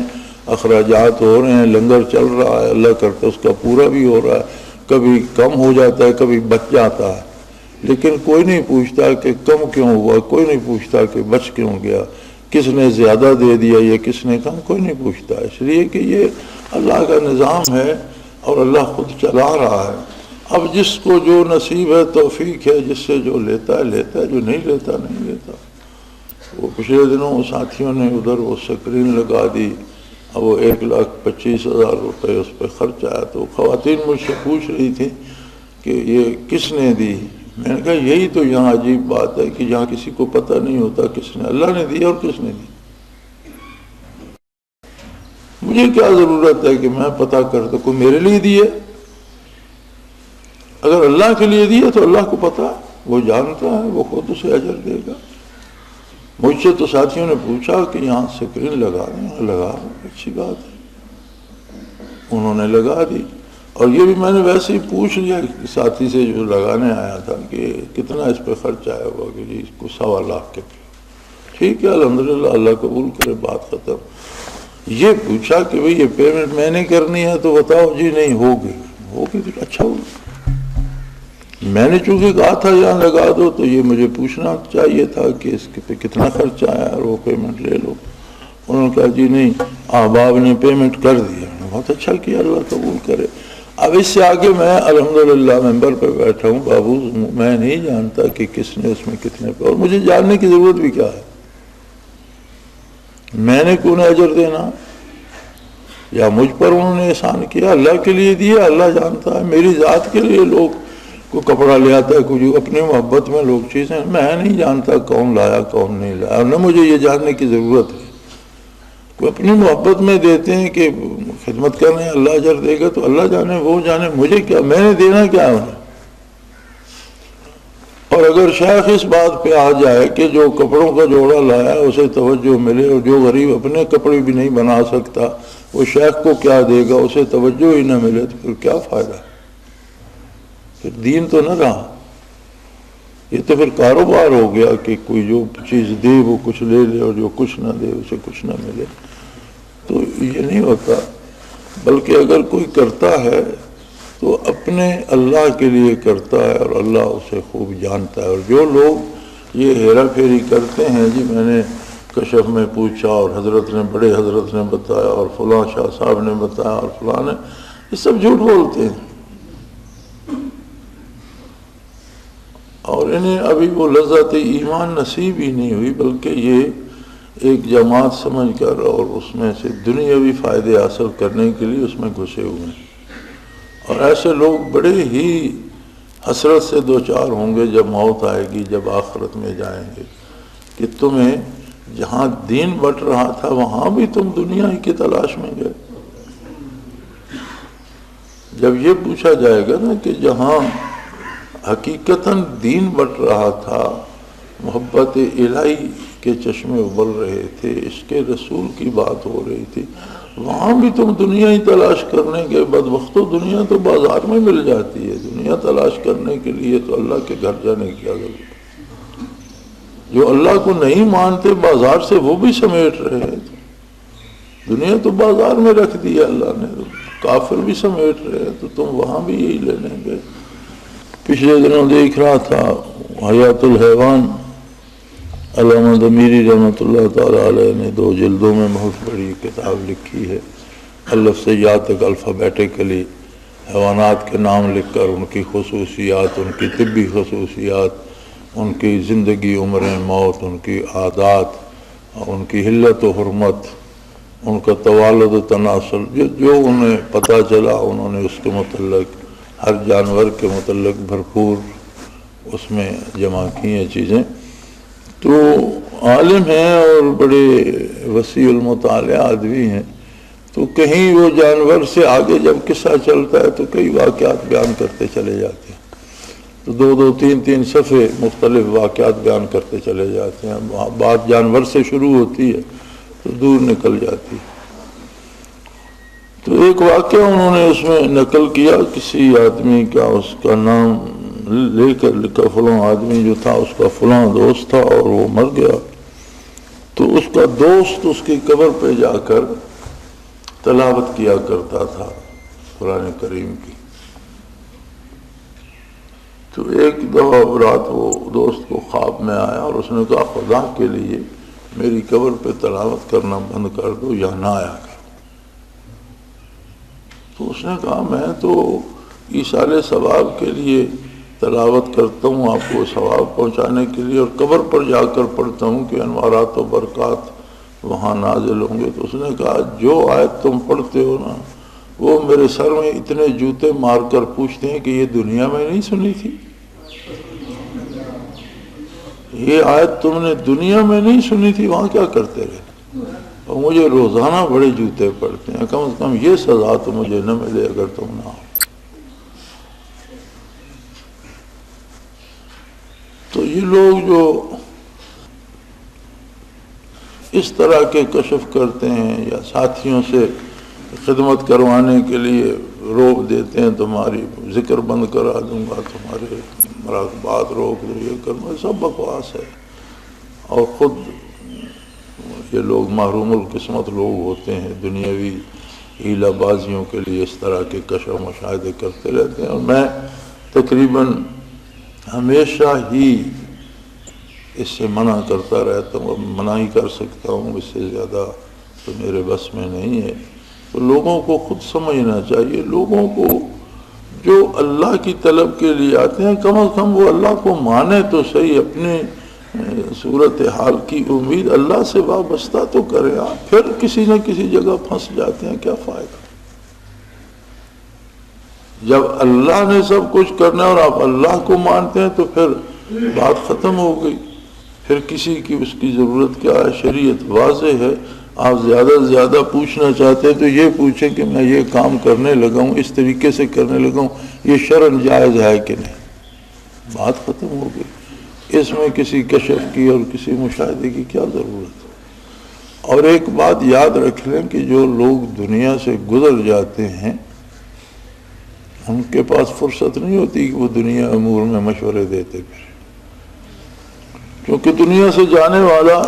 اخراجات ہو رہے ہیں, لنگر چل رہا ہے, اللہ کرتا اس کا پورا بھی ہو رہا ہے, کبھی کم ہو جاتا ہے, کبھی بچ جاتا ہے, لیکن کوئی نہیں پوچھتا کہ کم کیوں ہوا, کوئی نہیں پوچھتا کہ بچ کیوں گیا, کس نے زیادہ دے دیا یا کس نے کم, کوئی نہیں پوچھتا. اس لیے کہ یہ اللہ کا نظام ہے اور اللہ خود چلا رہا ہے. اب جس کو جو نصیب ہے, توفیق ہے, جس سے جو لیتا ہے لیتا ہے, جو نہیں لیتا نہیں لیتا. وہ پچھلے دنوں ساتھیوں نے ادھر وہ سکرین لگا دی, اب وہ 1,25,000 روپے اس پہ خرچ آیا. تو خواتین مجھ سے پوچھ رہی تھی کہ یہ کس نے دی. میں نے کہا یہی تو یہاں عجیب بات ہے کہ یہاں کسی کو پتہ نہیں ہوتا کس نے, اللہ نے دی اور کس نے دی. مجھے کیا ضرورت ہے کہ میں پتہ کرتا, کوئی میرے لیے دی ہے. اگر اللہ کے لیے دی ہے تو اللہ کو پتہ, وہ جانتا ہے, وہ خود اسے اجر دے گا. مجھ سے تو ساتھیوں نے پوچھا کہ یہاں سکرین لگا دیں, لگا دیں, اچھی بات ہے, انہوں نے لگا دی. اور یہ بھی میں نے ویسے ہی پوچھ لیا ساتھی سے جو لگانے آیا تھا کہ کتنا اس پہ خرچ آیا ہوا, کہ جی اس کو 1.25 لاکھ کے. ٹھیک ہے, الحمدللہ, اللہ قبول کرے, بات ختم. یہ پوچھا کہ بھئی یہ پیمنٹ میں نے کرنی ہے تو بتاؤ. جی نہیں, ہوگی تو اچھا ہوگا. میں نے چونکہ کہا تھا یہاں لگا دو, تو یہ مجھے پوچھنا چاہیے تھا کہ اس پہ کتنا خرچ آیا اور وہ پیمنٹ لے لو. انہوں نے کہا جی نہیں, احباب نے پیمنٹ کر دیا. بہت اچھا کیا, اللہ قبول کرے. اب اس سے آگے میں الحمدللہ ممبر پہ بیٹھا ہوں بابو, میں نہیں جانتا کہ کس نے اس میں کتنے پہ, اور مجھے جاننے کی ضرورت بھی کیا ہے. میں نے کیوں نہ اجر دینا, یا مجھ پر انہوں نے احسان کیا, اللہ کے لیے دیا, اللہ جانتا ہے. میری ذات کے لیے لوگ کو کپڑا لے آتا ہے, کوئی اپنی محبت میں لوگ چیزیں, میں نہیں جانتا کون لایا کون نہیں لایا, نہ مجھے یہ جاننے کی ضرورت ہے. کوئی اپنی محبت میں دیتے ہیں کہ خدمت کرنے ہیں, اللہ اجر دے گا, تو اللہ جانے, وہ جانے, مجھے کیا, میں نے دینا کیا انہیں. اور اگر شیخ اس بات پہ آ جائے کہ جو کپڑوں کا جوڑا لایا اسے توجہ ملے, اور جو غریب اپنے کپڑے بھی نہیں بنا سکتا وہ شیخ کو کیا دے گا, اسے توجہ ہی نہ ملے, تو پھر کیا فائدہ, پھر دین تو نہ رہا. یہ تو پھر کاروبار ہو گیا کہ کوئی جو چیز دے وہ کچھ لے لے, اور جو کچھ نہ دے اسے کچھ نہ ملے. تو یہ نہیں ہوتا. بلکہ اگر کوئی کرتا ہے تو اپنے اللہ کے لیے کرتا ہے, اور اللہ اسے خوب جانتا ہے. اور جو لوگ یہ ہیرا پھیری کرتے ہیں, جی میں نے کشف میں پوچھا اور حضرت نے, بڑے حضرت نے بتایا, اور فلاں شاہ صاحب نے بتایا, اور فلاں نے, یہ سب جھوٹ بولتے ہیں. اور انہیں ابھی وہ لذت ایمان نصیب ہی نہیں ہوئی، بلکہ یہ ایک جماعت سمجھ کر اور اس میں سے دنیاوی فائدے حاصل کرنے کے لیے اس میں گھسے ہوئے ہیں۔ اور ایسے لوگ بڑے ہی حسرت سے دوچار ہوں گے جب موت آئے گی، جب آخرت میں جائیں گے، کہ تمہیں جہاں دین بٹ رہا تھا وہاں بھی تم دنیا ہی کی تلاش میں گئے۔ جب یہ پوچھا جائے گا نا کہ جہاں حقیقتاً دین بٹ رہا تھا، محبت الہی کے چشمے ابل رہے تھے، عشق رسول کی بات ہو رہی تھی، وہاں بھی تم دنیا ہی تلاش کرنے کے بدبختو، دنیا تو بازار میں مل جاتی ہے، دنیا تلاش کرنے کے لیے تو اللہ کے گھر جانے کی کیا ضرورت ہے؟ جو اللہ کو نہیں مانتے بازار سے وہ بھی سمیٹ رہے ہیں، دنیا تو بازار میں رکھ دی ہے اللہ نے، کافر بھی سمیٹ رہے ہیں، تو تم وہاں بھی یہی لینے گئے۔ پچھلے دنوں دیکھ رہا تھا حیات الحیوان، علامہ ضمیری رحمۃ اللہ تعالی علیہ نے 2 جلدوں میں بہت بڑی کتاب لکھی ہے، الف سے یا تک الفابیٹیکلی حیوانات کے نام لکھ کر ان کی خصوصیات، ان کی طبی خصوصیات، ان کی زندگی، عمریں، موت، ان کی عادات، ان کی حلت و حرمت، ان کا توالد و تناسل، جو انہیں پتہ چلا انہوں نے اس کے متعلق، ہر جانور کے متعلق بھرپور اس میں جمع کی ہیں چیزیں۔ تو عالم ہیں اور بڑے وسیع المطالعہ آدمی ہیں، تو کہیں وہ جانور سے آگے جب قصہ چلتا ہے تو کئی واقعات بیان کرتے چلے جاتے ہیں، تو 2 3 صفحے مختلف واقعات بیان کرتے چلے جاتے ہیں، بات جانور سے شروع ہوتی ہے تو دور نکل جاتی ہے۔ تو ایک واقعہ انہوں نے اس میں نقل کیا، کسی آدمی کا، اس کا نام لے کر لکھا، فلاں آدمی جو تھا اس کا فلاں دوست تھا اور وہ مر گیا، تو اس کا دوست اس کی قبر پہ جا کر تلاوت کیا کرتا تھا قرآن کریم کی۔ تو ایک دفعہ رات وہ دوست کو خواب میں آیا اور اس نے کہا خدا کے لیے میری قبر پہ تلاوت کرنا بند کر دو یا نہ آیا کرو۔ تو اس نے کہا میں تو ایصال ثواب کے لیے تلاوت کرتا ہوں، آپ کو ثواب پہنچانے کے لیے، اور قبر پر جا کر پڑھتا ہوں کہ انوارات و برکات وہاں نازل ہوں گے۔ تو اس نے کہا جو آیت تم پڑھتے ہو نا وہ میرے سر میں اتنے جوتے مار کر پوچھتے ہیں کہ یہ دنیا میں نہیں سنی تھی، یہ آیت تم نے دنیا میں نہیں سنی تھی، وہاں کیا کرتے رہے؟ اور مجھے روزانہ بڑے جوتے پڑتے ہیں، کم از کم یہ سزا تو مجھے نہ ملے اگر تم نہ ہو۔ تو یہ لوگ جو اس طرح کے کشف کرتے ہیں یا ساتھیوں سے خدمت کروانے کے لیے روک دیتے ہیں، تمہاری ذکر بند کرا دوں گا، تمہارے مراقبات روک دوں، یہ کرنا، سب بکواس ہے۔ اور خود یہ لوگ محروم القسمت لوگ ہوتے ہیں، دنیاوی ہیلہ بازیوں کے لیے اس طرح کے کشف و مشاہدے کرتے رہتے ہیں۔ اور میں تقریباً ہمیشہ ہی اس سے منع کرتا رہتا ہوں، اب منع ہی کر سکتا ہوں، اس سے زیادہ تو میرے بس میں نہیں ہے۔ تو لوگوں کو خود سمجھنا چاہیے، لوگوں کو جو اللہ کی طلب کے لیے آتے ہیں کم از کم وہ اللہ کو مانے تو صحیح، اپنے صورتحال کی امید اللہ سے وابستہ تو کرے، پھر کسی نہ کسی جگہ پھنس جاتے ہیں، کیا فائدہ؟ جب اللہ نے سب کچھ کرنا اور آپ اللہ کو مانتے ہیں تو پھر بات ختم ہو گئی، پھر کسی کی اس کی ضرورت کیا ہے؟ شریعت واضح ہے۔ آپ زیادہ سے زیادہ پوچھنا چاہتے ہیں تو یہ پوچھیں کہ میں یہ کام کرنے لگا ہوں، اس طریقے سے کرنے لگا ہوں، یہ شرعاً جائز ہے کہ نہیں؟ بات ختم ہو گئی، اس میں کسی کشف کی اور کسی مشاہدے کی کیا ضرورت ہے؟ اور ایک بات یاد رکھ لیں کہ جو لوگ دنیا سے گزر جاتے ہیں ان کے پاس فرصت نہیں ہوتی کہ وہ دنیا امور میں مشورے دیتے پھر، کیونکہ دنیا سے جانے والا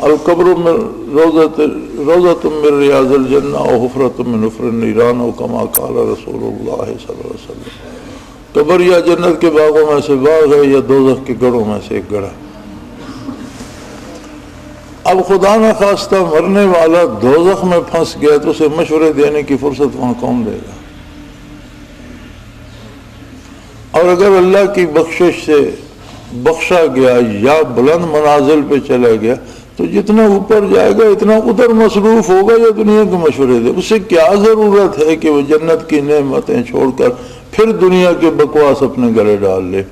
القبر من روضۃ من ریاض الجنہ و حفرۃ من حفر النیران و کما قال رسول اللہ صلی اللہ علیہ وسلم، قبر یا جنت کے باغوں میں سے باغ ہے یا دوزخ کے گڑھوں میں سے ایک گڑھا۔ اب خدا نہ خواستہ مرنے والا دوزخ میں پھنس گیا تو اسے مشورے دینے کی فرصت وہاں کون دے گا؟ اور اگر اللہ کی بخشش سے بخشا گیا یا بلند منازل پہ چلا گیا تو جتنا اوپر جائے گا اتنا ادھر مصروف ہوگا یا دنیا کے مشورے دے. اسے کیا ضرورت ہے کہ وہ جنت کی نعمتیں چھوڑ کر پھر دنیا کے بکواس اپنے گلے ڈال لے.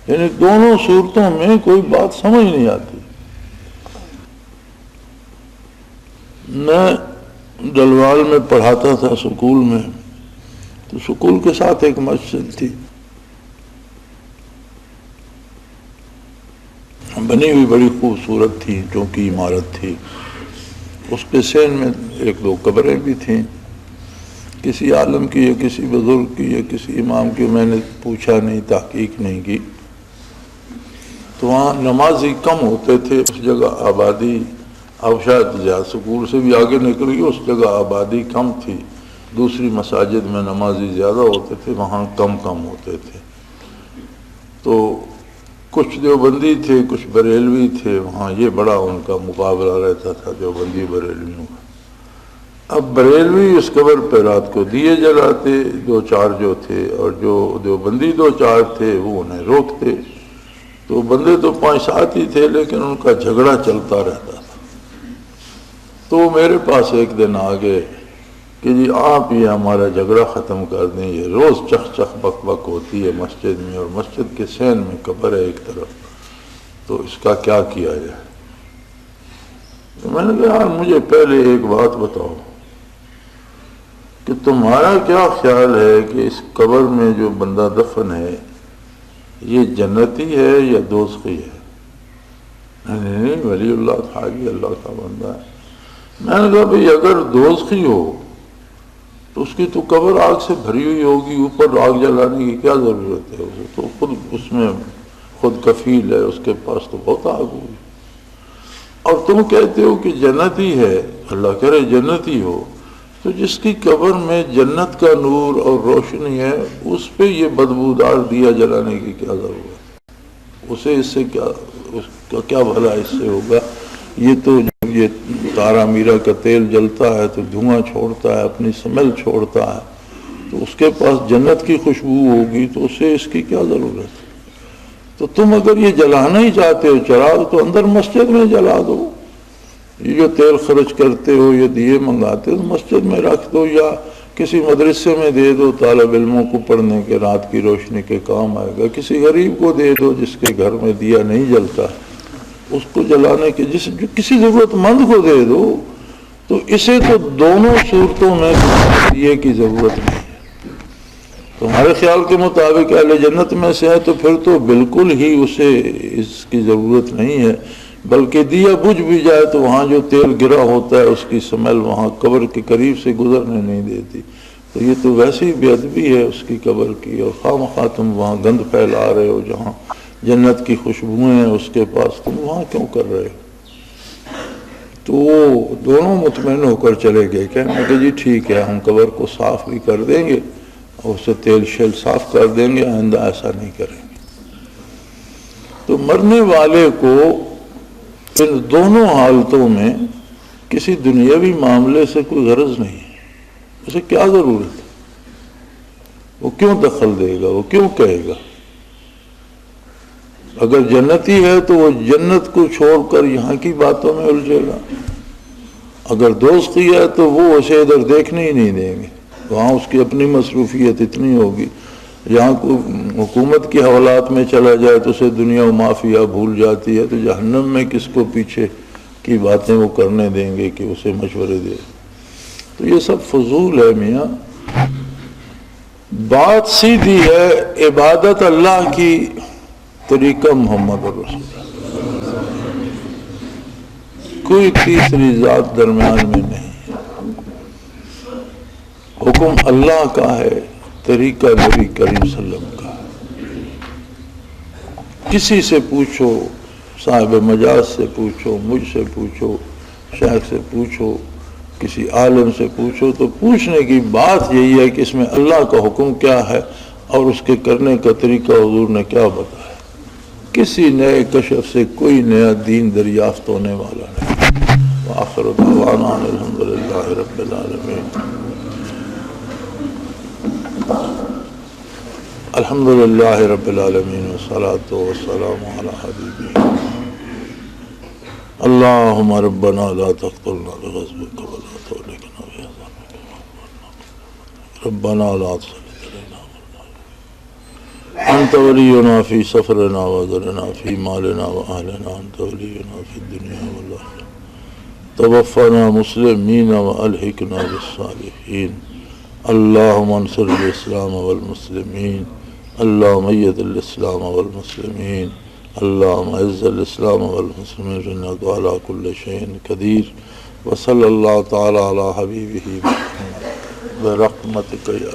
یعنی دونوں صورتوں میں کوئی بات سمجھ نہیں آتی. میں ڈلوال میں پڑھاتا تھا سکول میں، تو سکول کے ساتھ ایک مسجد تھی بنی ہوئی، بڑی خوبصورت تھی، چونکی عمارت تھی. اس کے سین میں ایک دو قبریں بھی تھیں، کسی عالم کی یا کسی بزرگ کی یا کسی امام کی میں نے پوچھا نہیں، تحقیق نہیں کی. تو وہاں نمازی کم ہوتے تھے اس جگہ، آبادی اب شاید زیادہ سکول سے بھی آگے نکل گئی، اس جگہ آبادی کم تھی. دوسری مساجد میں نمازی زیادہ ہوتے تھے، وہاں کم ہوتے تھے. تو کچھ دیوبندی تھے، کچھ بریلوی تھے، وہاں یہ بڑا ان کا مقابلہ رہتا تھا دیوبندی بریلویوں کا. اب بریلوی اس قبر پہ رات کو دیے جلاتے دو چار جو تھے، اور جو دیوبندی دو چار تھے وہ انہیں روکتے. تو بندے تو 5-7 ہی تھے، لیکن ان کا جھگڑا چلتا رہتا تھا. تو میرے پاس ایک دن آ گئے کہ جی آپ یہ ہمارا جھگڑا ختم کر دیں، یہ روز چخ چخ بک بک ہوتی ہے مسجد میں، اور مسجد کے سین میں قبر ہے ایک طرف، تو اس کا کیا کیا جائے. تو میں نے کہا مجھے پہلے ایک بات بتاؤ کہ تمہارا کیا خیال ہے کہ اس قبر میں جو بندہ دفن ہے یہ جنتی ہے یا دوزخی ہے؟ نہیں ولی اللہ تھا، یہ اللہ کا بندہ ہے. میں نے کہا بھئی اگر دوزخی ہو تو اس کی تو قبر آگ سے بھری ہوئی ہوگی، اوپر آگ جلانے کی کیا ضرورت ہے؟ اسے تو خود اس میں خود کفیل ہے، اس کے پاس تو بہت آگ ہوئی. اور تم کہتے ہو کہ جنتی ہے، اللہ کرے جنتی ہو، تو جس کی قبر میں جنت کا نور اور روشنی ہے اس پہ یہ بدبودار دیا جلانے کی کیا ضرورت ہے؟ اسے اس سے کیا، اس کا کیا بھلا اس سے ہوگا؟ یہ تو جب یہ تارا میرا کا تیل جلتا ہے تو دھواں چھوڑتا ہے، اپنی سمیل چھوڑتا ہے، تو اس کے پاس جنت کی خوشبو ہوگی، تو اسے اس کی کیا ضرورت ہے؟ تو تم اگر یہ جلانا ہی چاہتے ہو چراغ تو اندر مسجد میں جلا دو. یہ جو تیل خرچ کرتے ہو، یہ دیے منگاتے ہو، مسجد میں رکھ دو یا کسی مدرسے میں دے دو، طالب علموں کو پڑھنے کے رات کی روشنی کے کام آئے گا. کسی غریب کو دے دو جس کے گھر میں دیا نہیں جلتا، اس کو جلانے کے کسی ضرورت مند کو دے دو. تو اسے تو دونوں صورتوں میں دیے کی ضرورت نہیں ہے. تمہارے خیال کے مطابق اہل جنت میں سے ہے تو پھر تو بالکل ہی اسے اس کی ضرورت نہیں ہے، بلکہ دیا بجھ بھی جائے تو وہاں جو تیل گرا ہوتا ہے اس کی سمیل وہاں قبر کے قریب سے گزرنے نہیں دیتی. تو یہ تو ویسے ہی بے ادبی ہے اس کی قبر کی، اور خواہ مخواہ تم وہاں گند پھیلا رہے ہو جہاں جنت کی خوشبوئیں ہیں اس کے پاس، تم وہاں کیوں کر رہے ہو؟ تو وہ دونوں مطمئن ہو کر چلے گئے، کہنے کہ جی ٹھیک ہے ہم قبر کو صاف بھی کر دیں گے اور اسے تیل شیل صاف کر دیں گے، آئندہ ایسا نہیں کریں گے. تو مرنے والے کو ان دونوں حالتوں میں کسی دنیاوی معاملے سے کوئی غرض نہیں ہے. اسے کیا ضرورت ہے؟ وہ کیوں دخل دے گا؟ وہ کیوں کہے گا؟ اگر جنتی ہے تو وہ جنت کو چھوڑ کر یہاں کی باتوں میں الجھے گا. اگر دوزخی ہے تو وہ اسے ادھر دیکھنے ہی نہیں دیں گے، وہاں اس کی اپنی مصروفیت اتنی ہوگی. یہاں کو حکومت کے حوالات میں چلا جائے تو اسے دنیا و مافیا بھول جاتی ہے، تو جہنم میں کس کو پیچھے کی باتیں وہ کرنے دیں گے کہ اسے مشورے دے. تو یہ سب فضول ہے میاں. بات سیدھی ہے، عبادت اللہ کی، طریقہ محمد رسول اللہ، کوئی تیسری ذات درمیان میں نہیں. حکم اللہ کا ہے، طریقہ نبی کریم صلی اللہ علیہ وسلم کا ہے. کسی سے پوچھو، صاحب مجاز سے پوچھو، مجھ سے پوچھو، شیخ سے پوچھو، کسی عالم سے پوچھو، تو پوچھنے کی بات یہی ہے کہ اس میں اللہ کا حکم کیا ہے اور اس کے کرنے کا طریقہ حضور نے کیا بتایا. کسی نئے کشف سے کوئی نیا دین دریافت ہونے والا نہیں. وآخر دعوانا الحمدللہ رب العالمین. الحمدللہ رب العالمین والصلاة والسلام علی حبیبہ اللہم ربنا لا تقتلنا بغضبک ولا تهلكنا بعذابک ربنا لا تسلط علینا انت ولینا فی سفرنا وذرنا فی مالنا واہلنا انت ولینا فی الدنیا والآخرہ توفنا مسلمین والحقنا بالصالحین اللہم انصر الاسلام والمسلمین اللہم اید الاسلام والمسلمین اللہم اعز الاسلام والمسلمین انک علی کل شیء قدیر وصلی اللہ تعالی علی حبیبہ محمد برحمتک یا